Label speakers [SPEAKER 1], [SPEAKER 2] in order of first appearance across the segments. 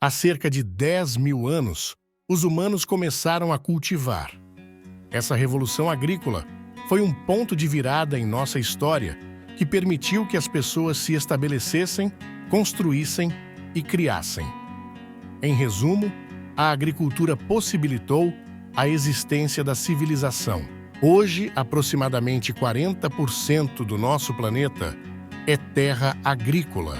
[SPEAKER 1] Há cerca de 10 mil anos, os humanos começaram a cultivar. Essa revolução agrícola foi um ponto de virada em nossa história que permitiu que as pessoas se estabelecessem, construíssem e criassem. Em resumo, a agricultura possibilitou a existência da civilização. Hoje, aproximadamente 40% do nosso planeta é terra agrícola.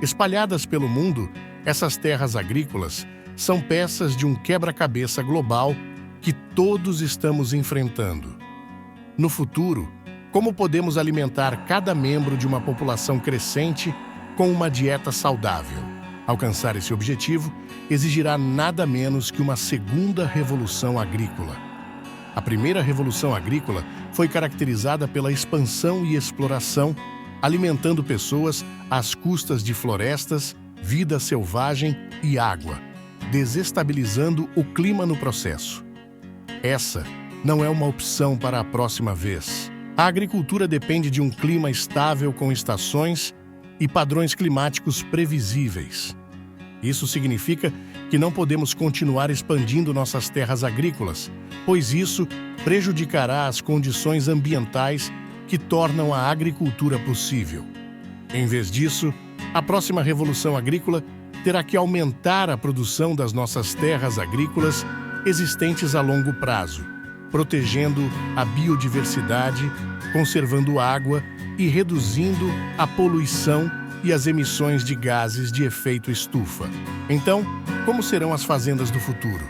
[SPEAKER 1] Espalhadas pelo mundo, essas terras agrícolas são peças de um quebra-cabeça global que todos estamos enfrentando. No futuro, como podemos alimentar cada membro de uma população crescente com uma dieta saudável? Alcançar esse objetivo exigirá nada menos que uma segunda revolução agrícola. A primeira revolução agrícola foi caracterizada pela expansão e exploração, alimentando pessoas às custas de florestas, vida selvagem e água, desestabilizando o clima no processo. Essa não é uma opção para a próxima vez. A agricultura depende de um clima estável com estações e padrões climáticos previsíveis. Isso significa que não podemos continuar expandindo nossas terras agrícolas, pois isso prejudicará as condições ambientais que tornam a agricultura possível. Em vez disso, a próxima revolução agrícola terá que aumentar a produção das nossas terras agrícolas existentes a longo prazo, protegendo a biodiversidade, conservando água e reduzindo a poluição e as emissões de gases de efeito estufa. Então, como serão as fazendas do futuro?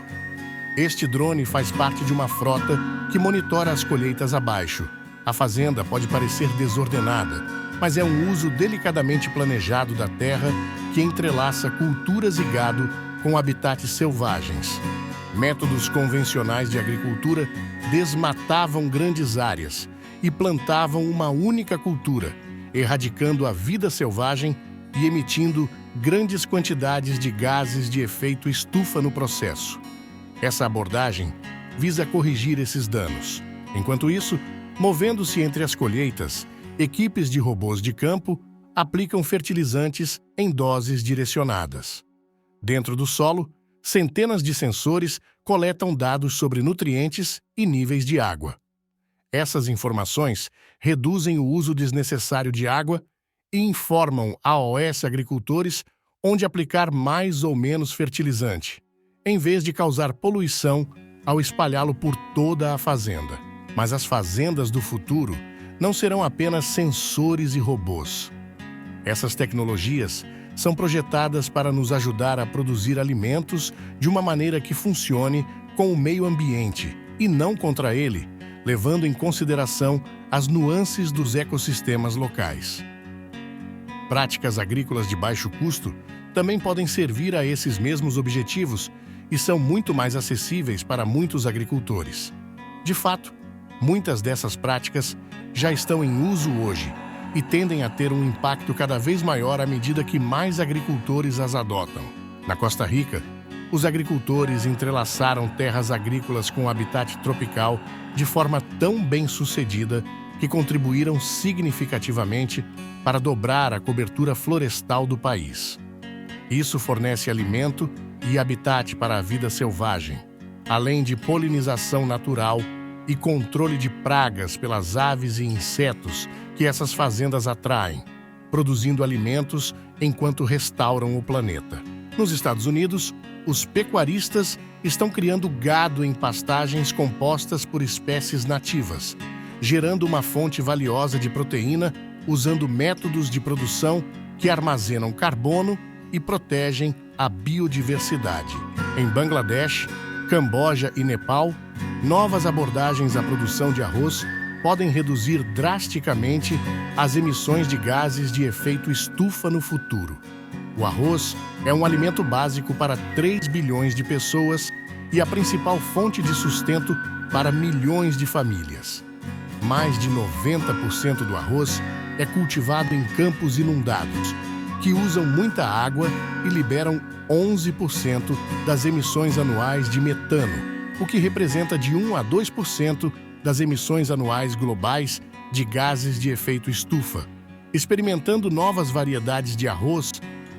[SPEAKER 1] Este drone faz parte de uma frota que monitora as colheitas abaixo. A fazenda pode parecer desordenada, mas é um uso delicadamente planejado da terra que entrelaça culturas e gado com habitats selvagens. Métodos convencionais de agricultura desmatavam grandes áreas e plantavam uma única cultura, erradicando a vida selvagem e emitindo grandes quantidades de gases de efeito estufa no processo. Essa abordagem visa corrigir esses danos. Enquanto isso, movendo-se entre as colheitas, equipes de robôs de campo aplicam fertilizantes em doses direcionadas. Dentro do solo, centenas de sensores coletam dados sobre nutrientes e níveis de água. Essas informações reduzem o uso desnecessário de água e informam a AOS agricultores onde aplicar mais ou menos fertilizante, em vez de causar poluição ao espalhá-lo por toda a fazenda. Mas as fazendas do futuro não serão apenas sensores e robôs. Essas tecnologias são projetadas para nos ajudar a produzir alimentos de uma maneira que funcione com o meio ambiente e não contra ele, levando em consideração as nuances dos ecossistemas locais. Práticas agrícolas de baixo custo também podem servir a esses mesmos objetivos e são muito mais acessíveis para muitos agricultores. De fato, muitas dessas práticas já estão em uso hoje e tendem a ter um impacto cada vez maior à medida que mais agricultores as adotam. Na Costa Rica, os agricultores entrelaçaram terras agrícolas com o habitat tropical de forma tão bem-sucedida que contribuíram significativamente para dobrar a cobertura florestal do país. Isso fornece alimento e habitat para a vida selvagem, além de polinização natural e controle de pragas pelas aves e insetos que essas fazendas atraem, produzindo alimentos enquanto restauram o planeta. Nos Estados Unidos, os pecuaristas estão criando gado em pastagens compostas por espécies nativas, gerando uma fonte valiosa de proteína usando métodos de produção que armazenam carbono e protegem a biodiversidade. Em Bangladesh, Camboja e Nepal, novas abordagens à produção de arroz podem reduzir drasticamente as emissões de gases de efeito estufa no futuro. O arroz é um alimento básico para 3 bilhões de pessoas e a principal fonte de sustento para milhões de famílias. Mais de 90% do arroz é cultivado em campos inundados, que usam muita água e liberam 11% das emissões anuais de metano, o que representa de 1 a 2% das emissões anuais globais de gases de efeito estufa. Experimentando novas variedades de arroz,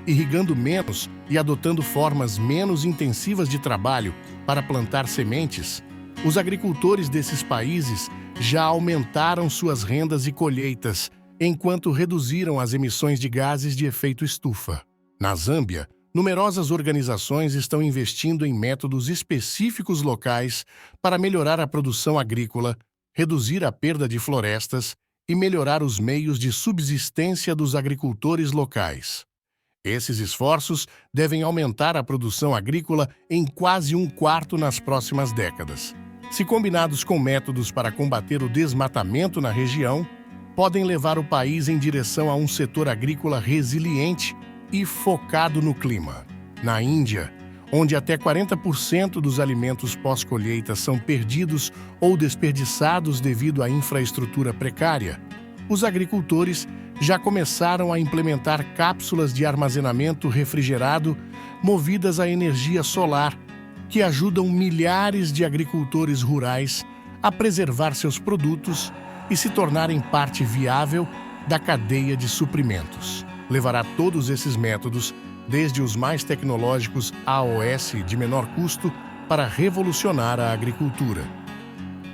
[SPEAKER 1] irrigando menos e adotando formas menos intensivas de trabalho para plantar sementes, os agricultores desses países já aumentaram suas rendas e colheitas, enquanto reduziram as emissões de gases de efeito estufa. Na Zâmbia, numerosas organizações estão investindo em métodos específicos locais para melhorar a produção agrícola, reduzir a perda de florestas e melhorar os meios de subsistência dos agricultores locais. Esses esforços devem aumentar a produção agrícola em quase um quarto nas próximas décadas. Se combinados com métodos para combater o desmatamento na região, podem levar o país em direção a um setor agrícola resiliente e focado no clima. Na Índia, onde até 40% dos alimentos pós-colheita são perdidos ou desperdiçados devido à infraestrutura precária, os agricultores já começaram a implementar cápsulas de armazenamento refrigerado movidas à energia solar, que ajudam milhares de agricultores rurais a preservar seus produtos e se tornarem parte viável da cadeia de suprimentos. Levará todos esses métodos, desde os mais tecnológicos AOS de menor custo, para revolucionar a agricultura.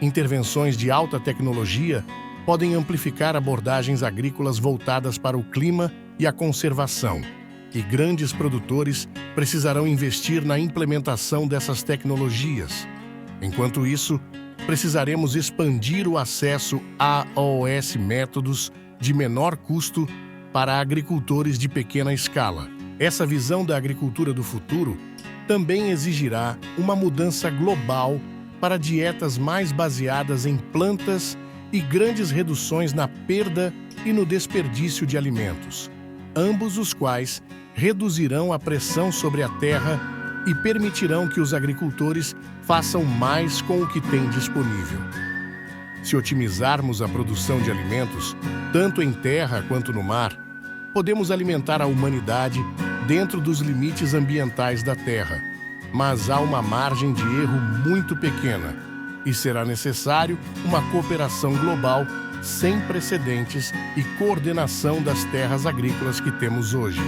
[SPEAKER 1] Intervenções de alta tecnologia podem amplificar abordagens agrícolas voltadas para o clima e a conservação, e grandes produtores precisarão investir na implementação dessas tecnologias. Enquanto isso, precisaremos expandir o acesso a AOS métodos de menor custo para agricultores de pequena escala. Essa visão da agricultura do futuro também exigirá uma mudança global para dietas mais baseadas em plantas e grandes reduções na perda e no desperdício de alimentos, ambos os quais reduzirão a pressão sobre a terra e permitirão que os agricultores façam mais com o que têm disponível. Se otimizarmos a produção de alimentos, tanto em terra quanto no mar, podemos alimentar a humanidade dentro dos limites ambientais da Terra, mas há uma margem de erro muito pequena e será necessário uma cooperação global sem precedentes e coordenação das terras agrícolas que temos hoje.